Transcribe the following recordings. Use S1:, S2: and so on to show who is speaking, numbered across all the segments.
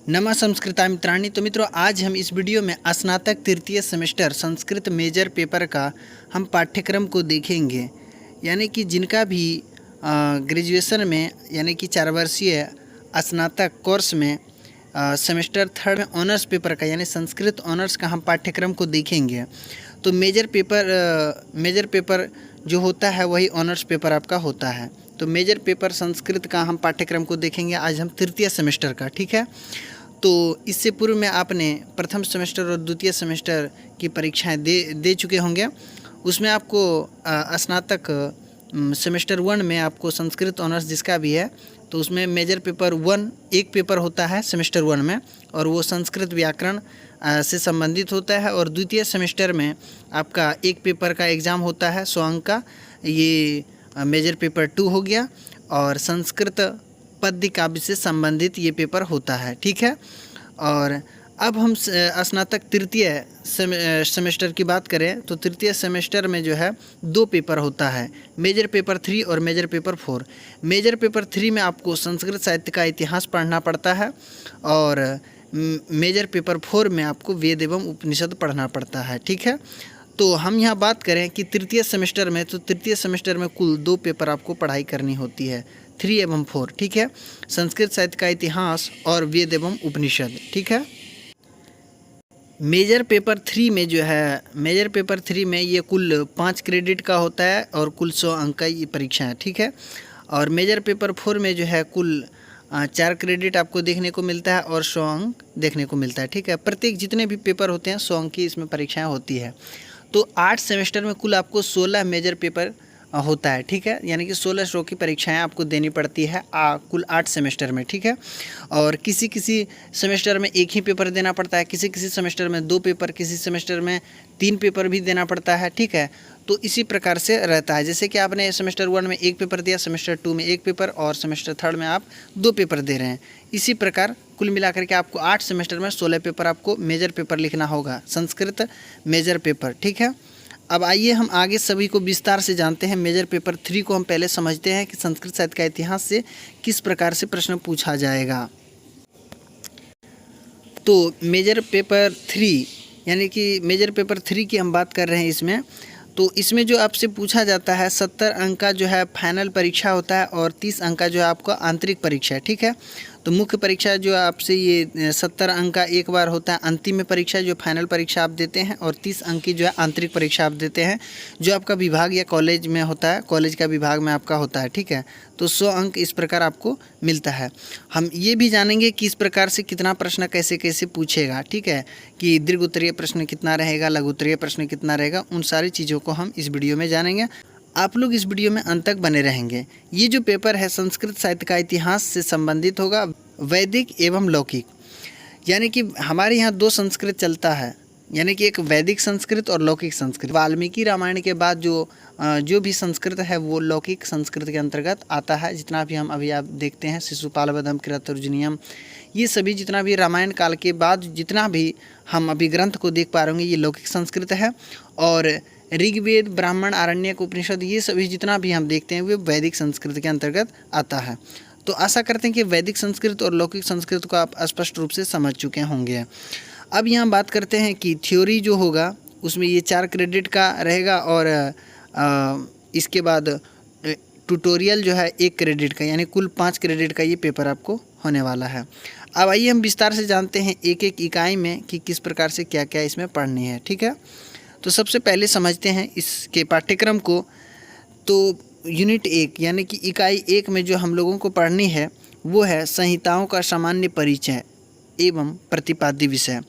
S1: नमः संस्कृता मित्राणि। तो मित्रों, आज हम इस वीडियो में स्नातक तृतीय सेमेस्टर संस्कृत मेजर पेपर का हम पाठ्यक्रम को देखेंगे। यानी कि जिनका भी ग्रेजुएशन में यानी कि 4 वर्षीय स्नातक कोर्स में सेमेस्टर थर्ड में ऑनर्स पेपर का यानी संस्कृत ऑनर्स का हम पाठ्यक्रम को देखेंगे। तो मेजर पेपर जो होता है वही ऑनर्स पेपर आपका होता है। तो मेजर पेपर संस्कृत का हम पाठ्यक्रम को देखेंगे आज हम तृतीय सेमेस्टर का, ठीक है। तो इससे पूर्व में आपने प्रथम सेमेस्टर और द्वितीय सेमेस्टर की परीक्षाएं दे चुके होंगे। उसमें आपको स्नातक सेमेस्टर 1 में आपको संस्कृत ऑनर्स जिसका भी है तो उसमें मेजर पेपर 1 एक पेपर होता है सेमेस्टर 1 में, और वो संस्कृत व्याकरण से संबंधित होता है। और द्वितीय सेमेस्टर में आपका एक पेपर का एग्ज़ाम होता है 100 अंक का, ये मेजर पेपर 2 हो गया। और संस्कृत पद्य काव्य से संबंधित ये पेपर होता है, ठीक है। और अब हम स्नातक तृतीय सेमेस्टर की बात करें तो तृतीय सेमेस्टर में जो है 2 पेपर होता है, मेजर पेपर 3 और मेजर पेपर 4। मेजर पेपर 3 में आपको संस्कृत साहित्य का इतिहास पढ़ना पड़ता है, और मेजर पेपर 4 में आपको वेद एवं उपनिषद पढ़ना पड़ता है, ठीक है। तो हम यहाँ बात करें कि तृतीय सेमेस्टर में, तो तृतीय सेमेस्टर में कुल 2 पेपर आपको पढ़ाई करनी होती है, 3 एवं 4, ठीक है। संस्कृत साहित्य का इतिहास और वेद एवं उपनिषद, ठीक है। मेजर पेपर 3 में जो है, मेजर पेपर 3 में ये कुल 5 क्रेडिट का होता है और कुल 100 अंक का ये परीक्षा है, ठीक है। और मेजर पेपर 4 में जो है कुल 4 क्रेडिट आपको देखने को मिलता है और 100 अंक देखने को मिलता है, ठीक है। प्रत्येक जितने भी पेपर होते हैं 100 अंक की इसमें परीक्षाएँ होती है। तो 8 सेमेस्टर में कुल आपको 16 मेजर पेपर होता है, ठीक है। यानी कि 1600 की परीक्षाएं आपको देनी पड़ती है कुल 8 सेमेस्टर में, ठीक है। और किसी किसी सेमेस्टर में एक ही पेपर देना पड़ता है, किसी किसी सेमेस्टर में 2 पेपर, किसी सेमेस्टर में 3 पेपर भी देना पड़ता है, ठीक है। तो इसी प्रकार से रहता है, जैसे कि आपने सेमेस्टर 1 में 1 पेपर दिया, सेमेस्टर 2 में 1 पेपर और सेमेस्टर 3 में आप 2 पेपर दे रहे हैं। इसी प्रकार कुल मिलाकर के आपको 8 सेमेस्टर में 16 पेपर आपको मेजर पेपर लिखना होगा, संस्कृत मेजर पेपर, ठीक है। अब आइए हम आगे सभी को विस्तार से जानते हैं। मेजर पेपर 3 को हम पहले समझते हैं कि संस्कृत साहित्य का इतिहास से किस प्रकार से प्रश्न पूछा जाएगा। तो मेजर पेपर 3 यानी कि मेजर पेपर 3 की हम बात कर रहे हैं इसमें। तो इसमें जो आपसे पूछा जाता है 70 अंक का जो है फाइनल परीक्षा होता है और 30 अंक का जो है आपका आंतरिक परीक्षा है, ठीक है। तो मुख्य परीक्षा जो आपसे ये 70 अंक का एक बार होता है, अंतिम परीक्षा जो फाइनल परीक्षा आप देते हैं, और 30 अंक की जो है आंतरिक परीक्षा आप देते हैं, जो आपका विभाग या कॉलेज में होता है, कॉलेज का विभाग में आपका होता है, ठीक है। तो 100 अंक इस प्रकार आपको मिलता है। हम ये भी जानेंगे कि इस प्रकार से कितना प्रश्न कैसे कैसे पूछेगा, ठीक है, कि दीर्घ उत्तरीय प्रश्न कितना रहेगा, लघु उत्तरीय प्रश्न कितना रहेगा, उन सारी चीज़ों को हम इस वीडियो में जानेंगे। आप लोग इस वीडियो में अंत तक बने रहेंगे। ये जो पेपर है संस्कृत साहित्य का इतिहास से संबंधित होगा, वैदिक एवं लौकिक। यानी कि हमारे यहाँ 2 संस्कृत चलता है, यानी कि एक वैदिक संस्कृत और लौकिक संस्कृत। वाल्मीकि रामायण के बाद जो भी संस्कृत है वो लौकिक संस्कृत के अंतर्गत आता है। जितना भी हम अभी आप देखते हैं शिशुपाल वधम, किरातार्जुनीयम, ये सभी जितना भी रामायण काल के बाद जितना भी हम अभी ग्रंथ को देख पा रहे होंगे ये लौकिक संस्कृत है। और ऋग्वेद, ब्राह्मण, आरण्यक, उपनिषद, ये सभी जितना भी हम देखते हैं वो वैदिक संस्कृत के अंतर्गत आता है। तो आशा करते हैं कि वैदिक संस्कृत और लौकिक संस्कृत को आप स्पष्ट रूप से समझ चुके होंगे। अब यहाँ बात करते हैं कि थ्योरी जो होगा उसमें ये 4 क्रेडिट का रहेगा, और इसके बाद ट्यूटोरियल जो है 1 क्रेडिट का, यानी कुल 5 क्रेडिट का ये पेपर आपको होने वाला है। अब आइए हम विस्तार से जानते हैं एक एक इकाई में कि किस प्रकार से क्या क्या इसमें पढ़नी है, ठीक है। तो सबसे पहले समझते हैं इसके पाठ्यक्रम को। तो यूनिट 1 यानी कि इकाई 1 में जो हम लोगों को पढ़नी है वो है संहिताओं का सामान्य परिचय एवं प्रतिपाद्य विषय।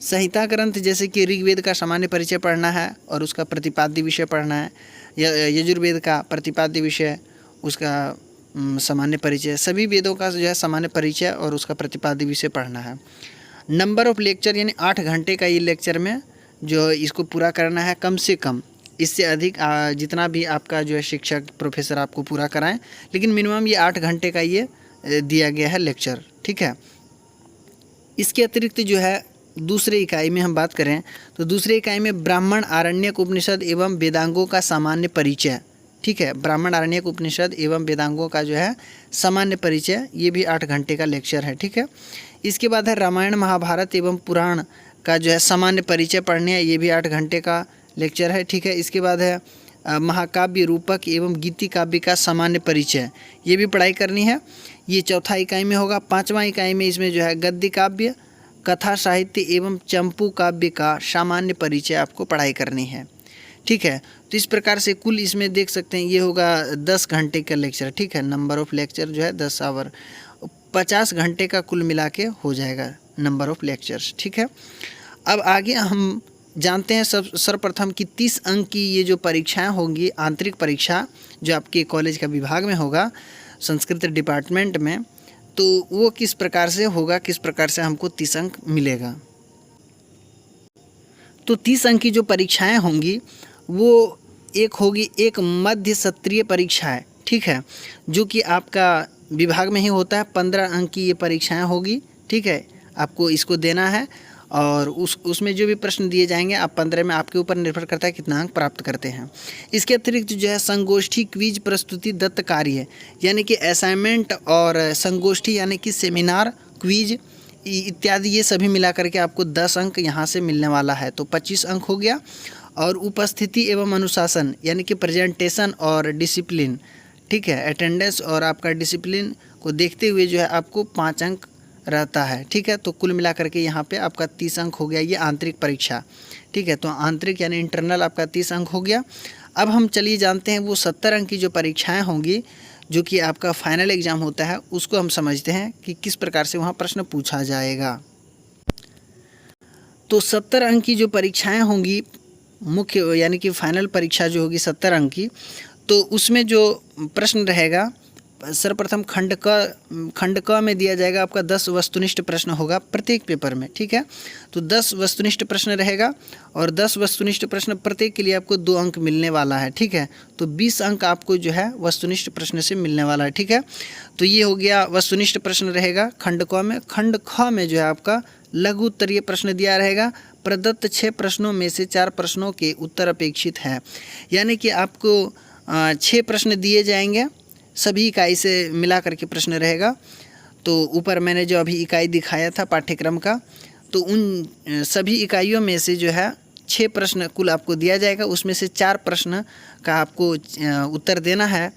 S1: संहिता ग्रंथ जैसे कि ऋग्वेद का सामान्य परिचय पढ़ना है और उसका प्रतिपाद्य विषय पढ़ना है, यजुर्वेद का प्रतिपाद्य विषय, उसका सामान्य परिचय, सभी वेदों का जो है सामान्य परिचय और उसका प्रतिपाद्य विषय पढ़ना है। नंबर ऑफ लेक्चर यानी 8 घंटे का ये लेक्चर में जो इसको पूरा करना है कम से कम। इससे अधिक जितना भी आपका जो है शिक्षक प्रोफेसर आपको पूरा कराएं, लेकिन मिनिमम ये 8 घंटे का ये दिया गया है लेक्चर, ठीक है। इसके अतिरिक्त जो है दूसरे इकाई में हम बात करें तो दूसरे इकाई में ब्राह्मण, आरण्यक, उपनिषद एवं वेदांगों का सामान्य परिचय ठीक है। ब्राह्मण, आरण्यक, उपनिषद एवं वेदांगों का जो है सामान्य परिचय, ये भी 8 घंटे का लेक्चर है, ठीक है। इसके बाद है रामायण, महाभारत एवं पुराण का जो है सामान्य परिचय पढ़ने है, ये भी 8 घंटे का लेक्चर है, ठीक है। इसके बाद है महाकाव्य, रूपक एवं गीति काव्य का सामान्य परिचय, ये भी पढ़ाई करनी है, ये चौथा इकाई में होगा। 5वां इकाई में इसमें जो है गद्य काव्य, कथा साहित्य एवं चंपू काव्य का सामान्य परिचय आपको पढ़ाई करनी है, ठीक है। तो इस प्रकार से कुल इसमें देख सकते हैं ये होगा 10 घंटे का लेक्चर, ठीक है। नंबर ऑफ़ लेक्चर जो है 10 आवर, 50 घंटे का कुल मिला के हो जाएगा नंबर ऑफ़ लेक्चर्स, ठीक है। अब आगे हम जानते हैं सर्वप्रथम कि 30 अंक की ये जो परीक्षाएं होंगी, आंतरिक परीक्षा जो आपके कॉलेज का विभाग में होगा, संस्कृत डिपार्टमेंट में, तो वो किस प्रकार से होगा, किस प्रकार से हमको 30 अंक मिलेगा। तो 30 अंक की जो परीक्षाएं होंगी वो एक होगी, एक मध्य सत्रीय परीक्षा है, ठीक है, जो कि आपका विभाग में ही होता है। 15 अंक की ये परीक्षाएं होगी, ठीक है। आपको इसको देना है और उसमें जो भी प्रश्न दिए जाएंगे आप 15 में, आपके ऊपर निर्भर करता है कितना अंक प्राप्त करते हैं। इसके अतिरिक्त जो है संगोष्ठी, क्विज, प्रस्तुति, दत्त कार्य यानी कि असाइनमेंट और संगोष्ठी यानी कि सेमिनार, क्विज इत्यादि, ये सभी मिला करके आपको 10 अंक यहाँ से मिलने वाला है, तो 25 अंक हो गया। और उपस्थिति एवं अनुशासन यानी कि प्रेजेंटेशन और डिसिप्लिन, ठीक है, अटेंडेंस और आपका डिसिप्लिन को देखते हुए जो है आपको 5 अंक रहता है, ठीक है। तो कुल मिला करके यहाँ पे आपका 30 अंक हो गया, ये आंतरिक परीक्षा, ठीक है। तो आंतरिक यानी इंटरनल आपका 30 अंक हो गया। अब हम चलिए जानते हैं वो 70 अंक की जो परीक्षाएं होंगी जो कि आपका फाइनल एग्ज़ाम होता है, उसको हम समझते हैं कि किस प्रकार से वहाँ प्रश्न पूछा जाएगा। तो 70 अंक की जो परीक्षाएँ होंगी मुख्य यानी कि फाइनल परीक्षा जो होगी 70 अंक की, तो उसमें जो प्रश्न रहेगा सर्वप्रथम खंड क में दिया जाएगा आपका 10 वस्तुनिष्ठ प्रश्न होगा प्रत्येक पेपर में, ठीक है। तो 10 वस्तुनिष्ठ प्रश्न रहेगा और 10 वस्तुनिष्ठ प्रश्न प्रत्येक के लिए आपको 2 अंक मिलने वाला है, ठीक है। तो 20 अंक आपको जो है वस्तुनिष्ठ प्रश्न से मिलने वाला है, ठीक है। तो ये हो गया वस्तुनिष्ठ प्रश्न रहेगा खंड क में। खंड ख में जो है आपका लघु उत्तरीय प्रश्न दिया रहेगा। प्रदत्त 6 प्रश्नों में से 4 प्रश्नों के उत्तर अपेक्षित है, यानी कि आपको 6 प्रश्न दिए जाएंगे, सभी इकाई से मिला करके प्रश्न रहेगा। तो ऊपर मैंने जो अभी इकाई दिखाया था पाठ्यक्रम का, तो उन सभी इकाइयों में से जो है 6 प्रश्न कुल आपको दिया जाएगा, उसमें से 4 प्रश्न का आपको उत्तर देना है।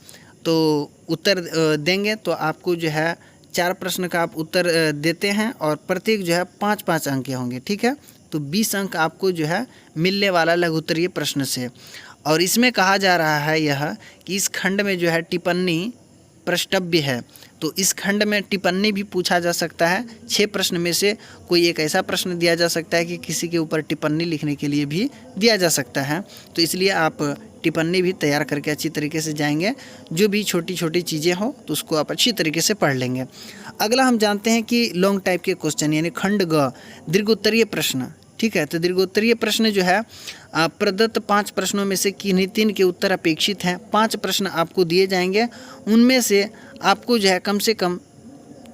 S1: तो उत्तर देंगे तो आपको जो है 4 प्रश्न का आप उत्तर देते हैं और प्रत्येक जो है 5-5 अंक के होंगे, ठीक है। तो 20 अंक आपको जो है मिलने वाला लघु उत्तरीय प्रश्न से। और इसमें कहा जा रहा है यह कि इस खंड में जो है टिप्पणी प्रष्टव्य है, तो इस खंड में टिप्पणी भी पूछा जा सकता है। 6 प्रश्न में से कोई एक ऐसा प्रश्न दिया जा सकता है कि किसी के ऊपर टिप्पणी लिखने के लिए भी दिया जा सकता है। तो इसलिए आप टिप्पणी भी तैयार करके अच्छी तरीके से जाएंगे, जो भी छोटी छोटी चीज़ें हो तो उसको आप अच्छी तरीके से पढ़ लेंगे। अगला हम जानते हैं कि लॉन्ग टाइप के क्वेश्चन यानी खंड ग, दीर्घोत्तरीय प्रश्न, ठीक है। तो दीर्घोत्तरीय प्रश्न जो है प्रदत्त 5 प्रश्नों में से किन्हीं 3 के उत्तर अपेक्षित हैं। 5 प्रश्न आपको दिए जाएंगे, उनमें से आपको जो है कम से कम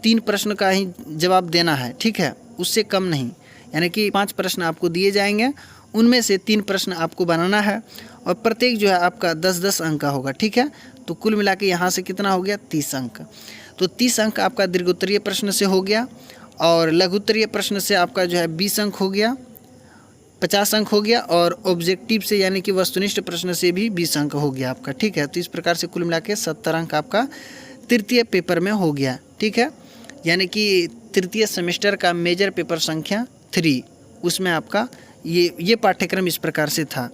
S1: 3 प्रश्न का ही जवाब देना है, ठीक है, उससे कम नहीं। यानी कि 5 प्रश्न आपको दिए जाएंगे, उनमें से 3 प्रश्न आपको बनाना है और प्रत्येक जो है आपका 10-10 अंक का होगा, ठीक है। तो कुल मिला के यहाँ से कितना हो गया 30 अंक। तो 30 अंक आपका दीर्घोत्तरीय प्रश्न से हो गया और लघुत्तरीय प्रश्न से आपका जो है 20 अंक हो गया, 50 अंक हो गया और ऑब्जेक्टिव से यानी कि वस्तुनिष्ठ प्रश्न से भी 20 अंक हो गया आपका, ठीक है। तो इस प्रकार से कुल मिला के 70 अंक आपका तृतीय पेपर में हो गया, ठीक है। यानी कि तृतीय सेमेस्टर का मेजर पेपर संख्या 3, उसमें आपका ये पाठ्यक्रम इस प्रकार से था।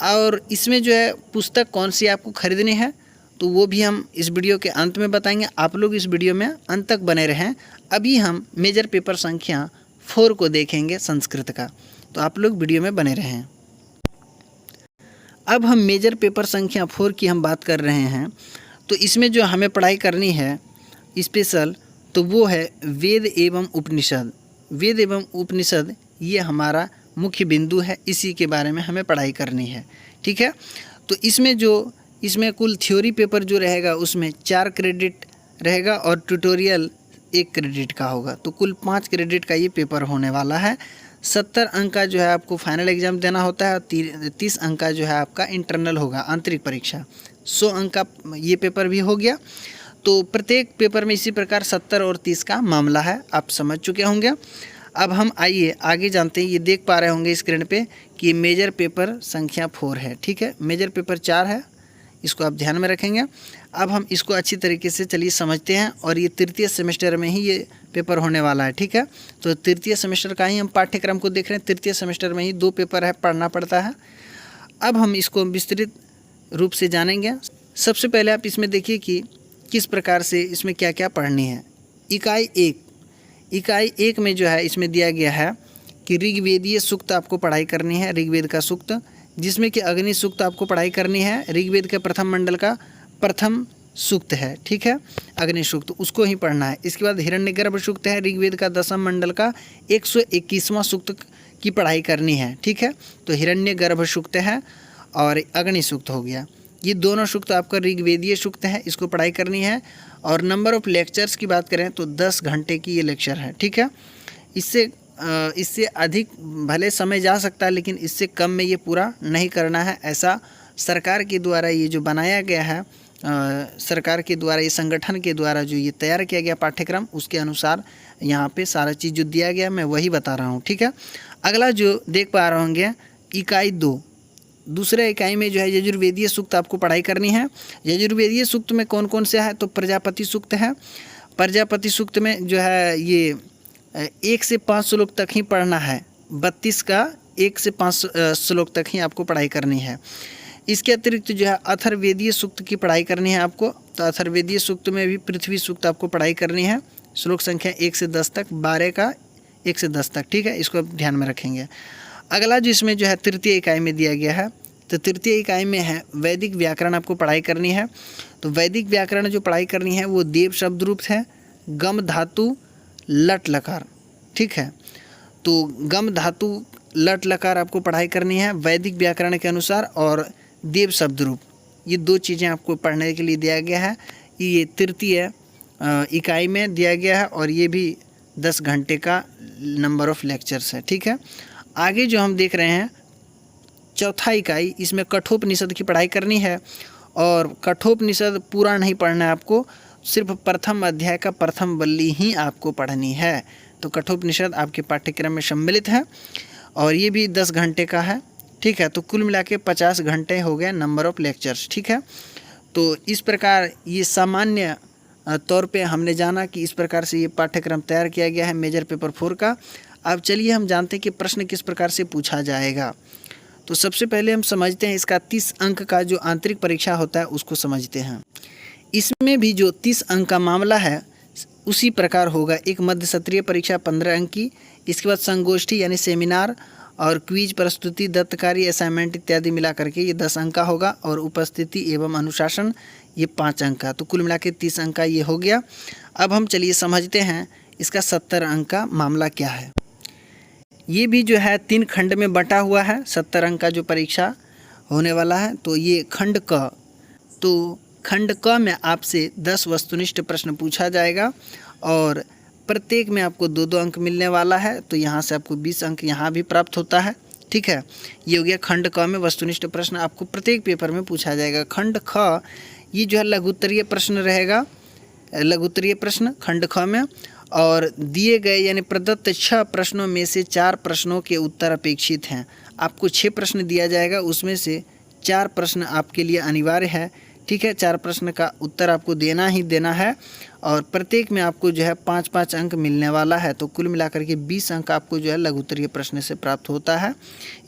S1: और इसमें जो है पुस्तक कौन सी आपको खरीदनी है तो वो भी हम इस वीडियो के अंत में बताएंगे। आप लोग इस वीडियो में अंत तक बने रहें। अभी हम मेजर पेपर संख्या 4 को देखेंगे संस्कृत का, तो आप लोग वीडियो में बने रहें। अब हम मेजर पेपर संख्या 4 की हम बात कर रहे हैं। तो इसमें जो हमें पढ़ाई करनी है स्पेशल, तो वो है वेद एवं उपनिषद। वेद एवं उपनिषद ये हमारा मुख्य बिंदु है, इसी के बारे में हमें पढ़ाई करनी है, ठीक है। तो इसमें कुल थ्योरी पेपर जो रहेगा उसमें 4 क्रेडिट रहेगा और ट्यूटोरियल 1 क्रेडिट का होगा। तो कुल 5 क्रेडिट का ये पेपर होने वाला है। 70 अंक का जो है आपको फाइनल एग्ज़ाम देना होता है और 30 अंक का जो है आपका इंटरनल होगा, आंतरिक परीक्षा। 100 अंक का ये पेपर भी हो गया। तो प्रत्येक पेपर में इसी प्रकार 70 और 30 का मामला है, आप समझ चुके होंगे। अब हम आइए आगे जानते हैं। ये देख पा रहे होंगे स्क्रीन पे कि मेजर पेपर संख्या 4 है, ठीक है। मेजर पेपर 4 है, इसको आप ध्यान में रखेंगे। अब हम इसको अच्छी तरीके से चलिए समझते हैं, और ये तृतीय सेमेस्टर में ही ये पेपर होने वाला है, ठीक है। तो तृतीय सेमेस्टर का ही हम पाठ्यक्रम को देख रहे हैं। तृतीय सेमेस्टर में ही 2 पेपर है, पढ़ना पड़ता है। अब हम इसको विस्तृत रूप से जानेंगे। सबसे पहले आप इसमें देखिए कि किस प्रकार से इसमें क्या क्या पढ़नी है। इकाई 1 में जो है इसमें दिया गया है कि ऋग्वेदीय सूक्त आपको पढ़ाई करनी है, ऋग्वेद का सूक्त, जिसमें कि अग्नि सूक्त आपको पढ़ाई करनी है। ऋग्वेद के प्रथम मंडल का प्रथम सूक्त है, ठीक है, अग्नि सूक्त, उसको ही पढ़ना है। इसके बाद हिरण्यगर्भ सूक्त है, ऋग्वेद का 10वें मंडल का 121वां सूक्त की पढ़ाई करनी है, ठीक है। तो हिरण्यगर्भ सूक्त है और अग्नि सूक्त हो गया। ये दोनों सूक्त आपका ऋग्वेदीय सूक्त है, इसको पढ़ाई करनी है। और नंबर ऑफ लेक्चर्स की बात करें तो 10 घंटे की ये लेक्चर है, ठीक है। इससे अधिक भले समय जा सकता है, लेकिन इससे कम में ये पूरा नहीं करना है। ऐसा सरकार के द्वारा ये जो बनाया गया है, सरकार के द्वारा, ये संगठन के द्वारा जो ये तैयार किया गया पाठ्यक्रम, उसके अनुसार यहाँ पे सारा चीज़ जो दिया गया मैं वही बता रहा हूँ, ठीक है। अगला जो देख पा रहे होंगे इकाई 2, दूसरे इकाई में जो है यजुर्वेदीय सूक्त आपको पढ़ाई करनी है। यजुर्वेदीय सूक्त में कौन कौन से है, तो प्रजापति सूक्त है। प्रजापति सूक्त में जो है ये 1 से 5 श्लोक तक ही पढ़ना है। 32 का 1 से 5 श्लोक तक ही आपको पढ़ाई करनी है। इसके अतिरिक्त जो है अथर्ववेदीय सूक्त की पढ़ाई करनी है आपको। तो अथर्ववेदीय सूक्त में भी पृथ्वी सूक्त आपको पढ़ाई करनी है। श्लोक संख्या 1 से 10 तक, 12 का 1 से 10 तक, ठीक है, इसको आप ध्यान में रखेंगे। अगला जो इसमें जो है तृतीय इकाई में दिया गया है, तो तृतीय इकाई में है वैदिक व्याकरण आपको पढ़ाई करनी है। तो वैदिक व्याकरण जो पढ़ाई करनी है वो देव शब्द रूप है, गम धातु लट लकार, ठीक है। तो गम धातु लट लकार आपको पढ़ाई करनी है वैदिक व्याकरण के अनुसार, और देव शब्द रूप, ये 2 चीज़ें आपको पढ़ने के लिए दिया गया है। ये तृतीय इकाई में दिया गया है, और ये भी 10 घंटे का नंबर ऑफ लेक्चर्स है, ठीक है। आगे जो हम देख रहे हैं चौथा इकाई, इसमें कठोपनिषद की पढ़ाई करनी है। और कठोपनिषद पूरा नहीं पढ़ना है आपको, सिर्फ प्रथम अध्याय का प्रथम वल्ली ही आपको पढ़नी है। तो कठोपनिषद आपके पाठ्यक्रम में सम्मिलित है, और ये भी 10 घंटे का है, ठीक है। तो कुल मिला के 50 घंटे हो गए नंबर ऑफ लेक्चर्स, ठीक है। तो इस प्रकार ये सामान्य तौर पे हमने जाना कि इस प्रकार से ये पाठ्यक्रम तैयार किया गया है मेजर पेपर 4 का। अब चलिए हम जानते हैं कि प्रश्न किस प्रकार से पूछा जाएगा। तो सबसे पहले हम समझते हैं इसका 30 अंक का जो आंतरिक परीक्षा होता है उसको समझते हैं। इसमें भी जो 30 अंक का मामला है उसी प्रकार होगा। एक मध्य सत्रीय परीक्षा 15 अंक की, इसके बाद संगोष्ठी यानी सेमिनार और क्विज, प्रस्तुति, दत्तकारी, असाइनमेंट इत्यादि मिला करके ये 10 अंक का होगा, और उपस्थिति एवं अनुशासन ये 5 अंक का। तो कुल मिला के 30 अंक का ये हो गया। अब हम चलिए समझते हैं इसका 70 अंक का मामला क्या है। ये भी जो है 3 खंड में बटा हुआ है। 70 अंक का जो परीक्षा होने वाला है, तो ये खंड क, तो खंड क में आपसे 10 वस्तुनिष्ठ प्रश्न पूछा जाएगा, और प्रत्येक में आपको 2-2 अंक मिलने वाला है। तो यहाँ से आपको 20 अंक यहाँ भी प्राप्त होता है, ठीक है। ये हो गया खंड क में वस्तुनिष्ठ प्रश्न आपको प्रत्येक पेपर में पूछा जाएगा। खंड ख ये जो है लघुत्तरीय प्रश्न रहेगा, लघुत्तरीय प्रश्न खंड ख में, और दिए गए यानी प्रदत्त 6 प्रश्नों में से 4 प्रश्नों के उत्तर अपेक्षित हैं। आपको 6 प्रश्न दिया जाएगा, उसमें से 4 प्रश्न आपके लिए अनिवार्य है, ठीक है। 4 प्रश्न का उत्तर आपको देना ही देना है, और प्रत्येक में आपको जो है 5-5 अंक मिलने वाला है। तो कुल मिलाकर के 20 अंक आपको जो है लघुत्तरीय प्रश्न से प्राप्त होता है।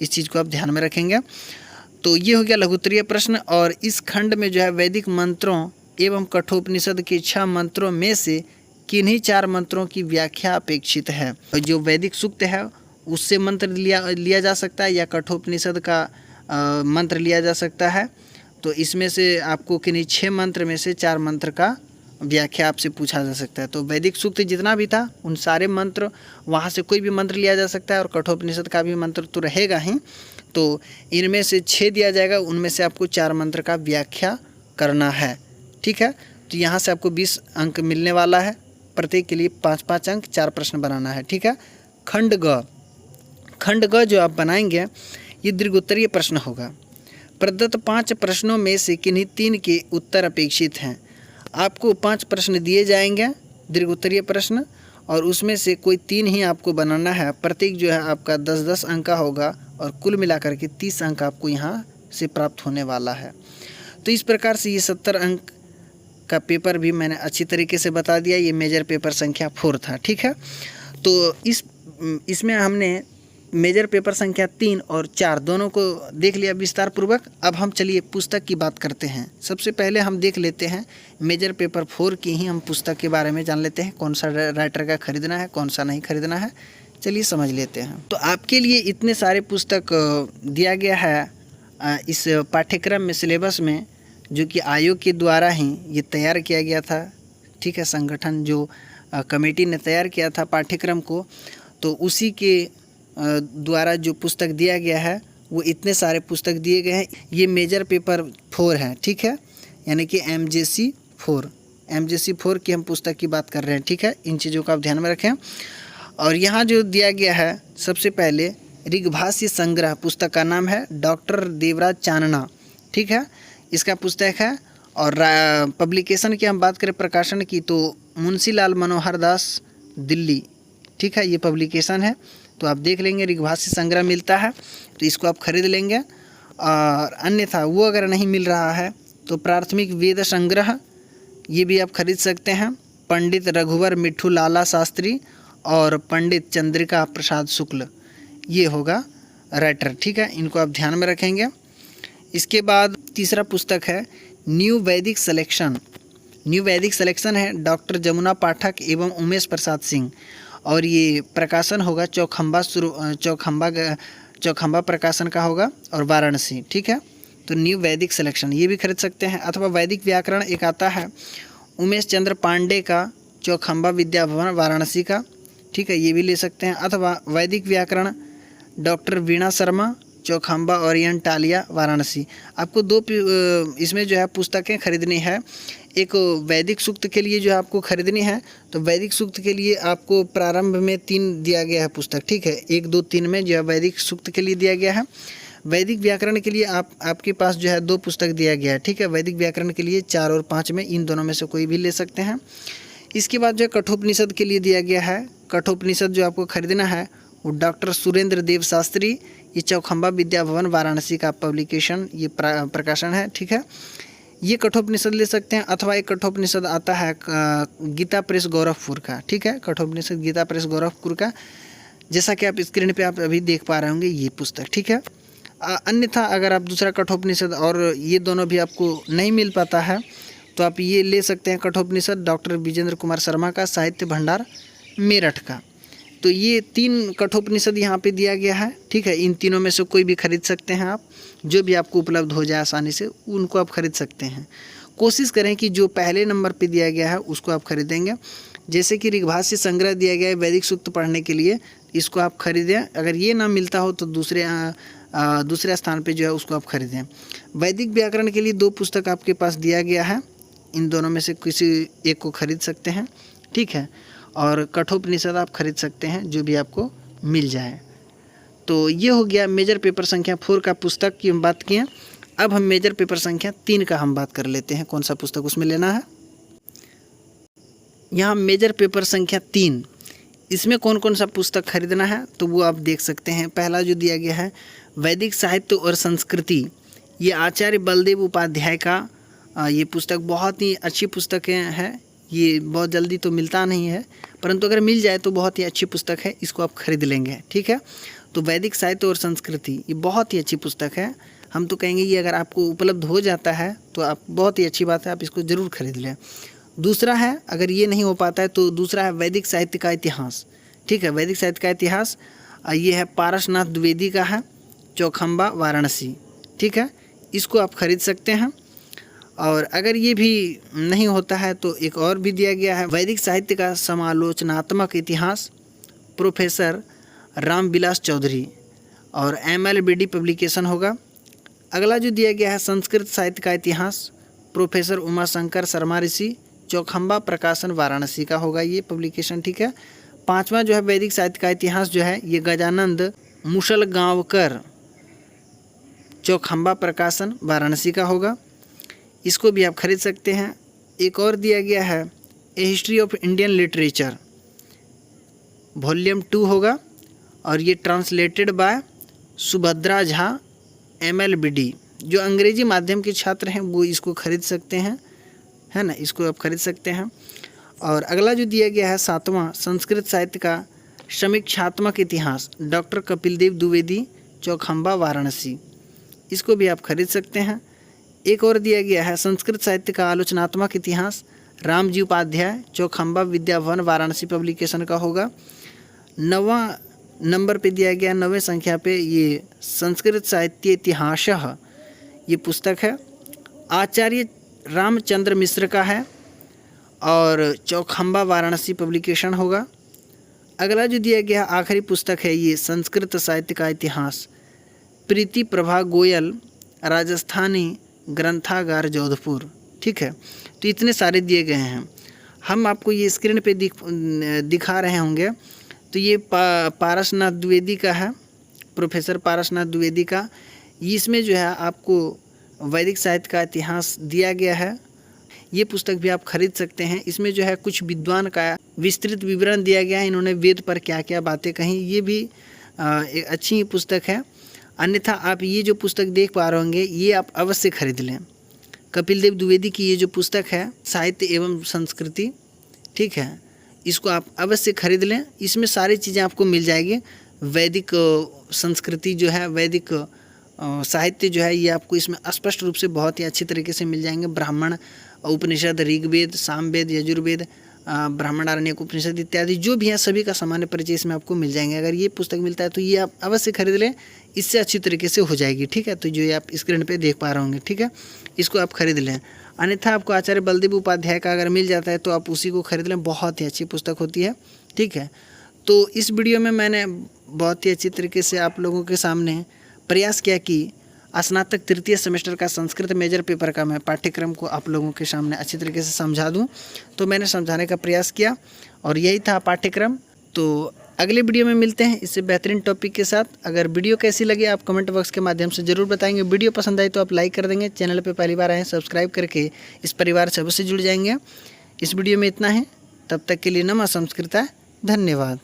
S1: इस चीज़ को आप ध्यान में रखेंगे। तो ये हो गया लघुत्तरीय प्रश्न। और इस खंड में जो है वैदिक मंत्रों एवं कठोपनिषद के 6 मंत्रों में से किन्हीं 4 मंत्रों की व्याख्या अपेक्षित है। और जो वैदिक सूक्त है उससे मंत्र लिया जा सकता है, या कठोपनिषद का मंत्र लिया जा सकता है। तो इसमें से आपको किन्हीं 6 मंत्र में से 4 मंत्र का व्याख्या आपसे पूछा जा सकता है। तो वैदिक सूक्त जितना भी था उन सारे मंत्र, वहाँ से कोई भी मंत्र लिया जा सकता है, और कठोपनिषद का भी मंत्र तो रहेगा ही। तो इनमें से 6 दिया जाएगा, उनमें से आपको 4 मंत्र का व्याख्या करना है, ठीक है। तो यहाँ से आपको 20 अंक मिलने वाला है, प्रत्येक के लिए 5-5 अंक, 4 प्रश्न बनाना है, ठीक है। खंड ग जो आप बनाएंगे ये दीर्घोत्तरीय प्रश्न होगा। प्रदत्त 5 प्रश्नों में से किन्हीं 3 के उत्तर अपेक्षित हैं। आपको 5 प्रश्न दिए जाएंगे, दीर्घ उत्तरीय प्रश्न, और उसमें से कोई 3 ही आपको बनाना है। प्रत्येक जो है आपका 10-10 अंक का होगा और कुल मिलाकर के 30 अंक आपको यहाँ से प्राप्त होने वाला है। तो इस प्रकार से ये 70 अंक का पेपर भी मैंने अच्छी तरीके से बता दिया। ये मेजर पेपर संख्या 4 था, ठीक है। तो इसमें हमने मेजर पेपर संख्या 3 और 4 दोनों को देख लिया विस्तार पूर्वक। अब हम चलिए पुस्तक की बात करते हैं। सबसे पहले हम देख लेते हैं मेजर पेपर 4 की ही हम पुस्तक के बारे में जान लेते हैं, कौन सा राइटर का खरीदना है, कौन सा नहीं खरीदना है। चलिए समझ लेते हैं। तो आपके लिए इतने सारे पुस्तक दिया गया है इस पाठ्यक्रम में, सिलेबस में, जो कि आयोग के द्वारा ही ये तैयार किया गया था, ठीक है। संगठन जो कमेटी ने तैयार किया था पाठ्यक्रम को, तो उसी के द्वारा जो पुस्तक दिया गया है वो इतने सारे पुस्तक दिए गए हैं। ये मेजर पेपर 4 है, ठीक है, यानी कि MJC 4 की हम पुस्तक की बात कर रहे हैं, ठीक है। इन चीज़ों का आप ध्यान में रखें। और यहाँ जो दिया गया है, सबसे पहले ऋग्भाष्य संग्रह, पुस्तक का नाम है डॉक्टर देवराज चानना, ठीक है, इसका पुस्तक है। और पब्लिकेशन की हम बात करें, प्रकाशन की, तो मुंशीलाल मनोहर दास, दिल्ली, ठीक है, ये पब्लिकेशन है। तो आप देख लेंगे ऋग्भाष्य संग्रह मिलता है तो इसको आप खरीद लेंगे। और अन्यथा वो अगर नहीं मिल रहा है तो प्राथमिक वेद संग्रह, ये भी आप खरीद सकते हैं। पंडित रघुवर मिट्ठू लाला शास्त्री और पंडित चंद्रिका प्रसाद शुक्ल, ये होगा राइटर, ठीक है। इनको आप ध्यान में रखेंगे। इसके बाद तीसरा पुस्तक है न्यू वैदिक सिलेक्शन है डॉक्टर जमुना पाठक एवं उमेश प्रसाद सिंह, और ये प्रकाशन होगा चौखंबा प्रकाशन का होगा और वाराणसी, ठीक है। तो न्यू वैदिक सिलेक्शन ये भी खरीद सकते हैं। अथवा वैदिक व्याकरण एक आता है उमेश चंद्र पांडे का, चौखंबा विद्या भवन वाराणसी का, ठीक है, ये भी ले सकते हैं। अथवा वैदिक व्याकरण डॉक्टर वीणा शर्मा, चौखंबा ओरिएंटालिया वाराणसी। आपको 2 इसमें जो है पुस्तकें खरीदनी है। एक वैदिक सूक्त के लिए जो आपको खरीदनी है, तो वैदिक सूक्त के लिए आपको प्रारंभ में 3 दिया गया है पुस्तक, ठीक है। 1, 2, 3 में जो है वैदिक सूक्त के लिए दिया गया है। वैदिक व्याकरण के लिए आपके पास जो है 2 पुस्तक दिया गया है, ठीक है। वैदिक व्याकरण के लिए 4 और 5 में, इन दोनों में से कोई भी ले सकते हैं। इसके बाद जो है कठोपनिषद के लिए दिया गया है। कठोपनिषद जो आपको खरीदना है वो डॉक्टर सुरेंद्र देव शास्त्री, ये चौखंबा विद्या भवन वाराणसी का पब्लिकेशन, ये प्रकाशन है, ठीक है। ये कठोपनिषद ले सकते हैं। अथवा एक कठोपनिषद आता है गीता प्रेस गोरखपुर का, ठीक है, कठोपनिषद गीता प्रेस गोरखपुर का, जैसा कि आप स्क्रीन पे आप अभी देख पा रहे होंगे ये पुस्तक, ठीक है। अन्यथा अगर आप दूसरा कठोपनिषद और ये दोनों भी आपको नहीं मिल पाता है तो आप ये ले सकते हैं कठोपनिषद डॉक्टर विजेंद्र कुमार शर्मा का, साहित्य भंडार मेरठ का। तो ये 3 कठोपनिषद यहाँ पे दिया गया है, ठीक है। इन तीनों में से कोई भी खरीद सकते हैं आप, जो भी आपको उपलब्ध हो जाए आसानी से उनको आप खरीद सकते हैं। कोशिश करें कि जो पहले नंबर पे दिया गया है उसको आप खरीदेंगे। जैसे कि ऋग्भाष्य संग्रह दिया गया है वैदिक सूक्त पढ़ने के लिए, इसको आप खरीदें। अगर ये ना मिलता हो तो दूसरे स्थान पे जो है उसको आप खरीदें। वैदिक व्याकरण के लिए 2 पुस्तक आपके पास दिया गया है, इन दोनों में से किसी एक को खरीद सकते हैं, ठीक है। और कठोपनिषद आप खरीद सकते हैं, जो भी आपको मिल जाए। तो ये हो गया मेजर पेपर संख्या 4 का पुस्तक की हम बात किए। अब हम मेजर पेपर संख्या 3 का हम बात कर लेते हैं, कौन सा पुस्तक उसमें लेना है। यहाँ मेजर पेपर संख्या 3, इसमें कौन कौन सा पुस्तक खरीदना है तो वो आप देख सकते हैं। पहला जो दिया गया है वैदिक साहित्य और संस्कृति, ये आचार्य बलदेव उपाध्याय का ये पुस्तक बहुत ही अच्छी पुस्तकें हैं। ये बहुत जल्दी तो मिलता नहीं है, परंतु अगर मिल जाए तो बहुत ही अच्छी पुस्तक है, इसको आप खरीद लेंगे, ठीक है। तो वैदिक साहित्य और संस्कृति ये बहुत ही अच्छी पुस्तक है। हम तो कहेंगे ये अगर आपको उपलब्ध हो जाता है तो आप बहुत ही अच्छी बात है, आप इसको ज़रूर खरीद लें। दूसरा है, अगर ये नहीं हो पाता है तो दूसरा है वैदिक साहित्य का इतिहास, ठीक है। वैदिक साहित्य का इतिहास ये है पारसनाथ द्विवेदी का है, चौखंबा वाराणसी, ठीक है, इसको आप खरीद सकते हैं। और अगर ये भी नहीं होता है तो एक और भी दिया गया है वैदिक साहित्य का समालोचनात्मक इतिहास, प्रोफेसर रामविलास चौधरी, और MLBD पब्लिकेशन होगा। अगला जो दिया गया है संस्कृत साहित्य का इतिहास, प्रोफेसर उमाशंकर शर्मा ऋषि, चौखंबा प्रकाशन वाराणसी का होगा ये पब्लिकेशन, ठीक है। 5वां जो है वैदिक साहित्य का इतिहास जो है ये गजानंद मुसलगांवकर, चौखंबा प्रकाशन वाराणसी का होगा, इसको भी आप खरीद सकते हैं। एक और दिया गया है A history of Indian literature, volume 2 होगा और ये translated by Subhadra Jha MLBD। जो अंग्रेजी माध्यम के छात्र हैं वो इसको खरीद सकते हैं, है ना, इसको आप खरीद सकते हैं। और अगला जो दिया गया है 7वां संस्कृत साहित्य का समीक्षात्मक इतिहास, डॉक्टर कपिल देव द्विवेदी, चौखंबा वाराणसी, इसको भी आप खरीद सकते हैं। एक और दिया गया है संस्कृत साहित्य का आलोचनात्मक इतिहास, रामजी उपाध्याय, चौखंबा विद्याभवन वाराणसी पब्लिकेशन का होगा। 9वां नंबर पे दिया गया, 9वें संख्या पे ये संस्कृत साहित्य इतिहास, ये पुस्तक है, आचार्य रामचंद्र मिश्र का है और चौखंबा वाराणसी पब्लिकेशन होगा। अगला जो दिया गया आखिरी पुस्तक है ये संस्कृत साहित्य का इतिहास, प्रीति प्रभा गोयल, राजस्थानी ग्रंथागार जोधपुर। ठीक है, तो इतने सारे दिए गए हैं। हम आपको ये स्क्रीन पे दिखा रहे होंगे, तो ये पारसनाथ द्विवेदी का है, प्रोफेसर पारसनाथ द्विवेदी का। इसमें जो है आपको वैदिक साहित्य का इतिहास दिया गया है, ये पुस्तक भी आप खरीद सकते हैं। इसमें जो है कुछ विद्वान का विस्तृत विवरण दिया गया है, इन्होंने वेद पर क्या क्या बातें कही, ये भी एक अच्छी पुस्तक है। अन्यथा आप ये जो पुस्तक देख पा रहे होंगे ये आप अवश्य खरीद लें, कपिल देव द्विवेदी की ये जो पुस्तक है साहित्य एवं संस्कृति, ठीक है, इसको आप अवश्य खरीद लें। इसमें सारी चीज़ें आपको मिल जाएगी। वैदिक संस्कृति जो है, वैदिक साहित्य जो है, ये आपको इसमें स्पष्ट रूप से बहुत ही अच्छी तरीके से मिल जाएंगे। ब्राह्मण उपनिषद, ऋग्वेद, सामवेद, यजुर्वेद, ब्राह्मणारण्यक उपनिषद इत्यादि जो भी हैं सभी का सामान्य परिचय इसमें आपको मिल जाएंगे। अगर ये पुस्तक मिलता है तो ये आप अवश्य खरीद लें, इससे अच्छी तरीके से हो जाएगी। ठीक है, तो जो ये आप स्क्रीन पे देख पा रहे होंगे, ठीक है, इसको आप खरीद लें। अन्यथा आपको आचार्य बलदेव उपाध्याय का अगर मिल जाता है तो आप उसी को खरीद लें, बहुत ही अच्छी पुस्तक होती है। ठीक है, तो इस वीडियो में मैंने बहुत ही अच्छी तरीके से आप लोगों के सामने प्रयास किया कि स्नातक तृतीय सेमेस्टर का संस्कृत मेजर पेपर का मैं पाठ्यक्रम को आप लोगों के सामने अच्छी तरीके से समझा दूं, तो मैंने समझाने का प्रयास किया और यही था पाठ्यक्रम। तो अगले वीडियो में मिलते हैं इससे बेहतरीन टॉपिक के साथ। अगर वीडियो कैसी लगी आप कमेंट बॉक्स के माध्यम से ज़रूर बताएंगे। वीडियो पसंद आई तो आप लाइक कर देंगे, चैनल पर पहली बार आए सब्सक्राइब करके इस परिवार से अवश्य जुड़ जाएंगे। इस वीडियो में इतना है, तब तक के लिए नमः संस्कृता, धन्यवाद।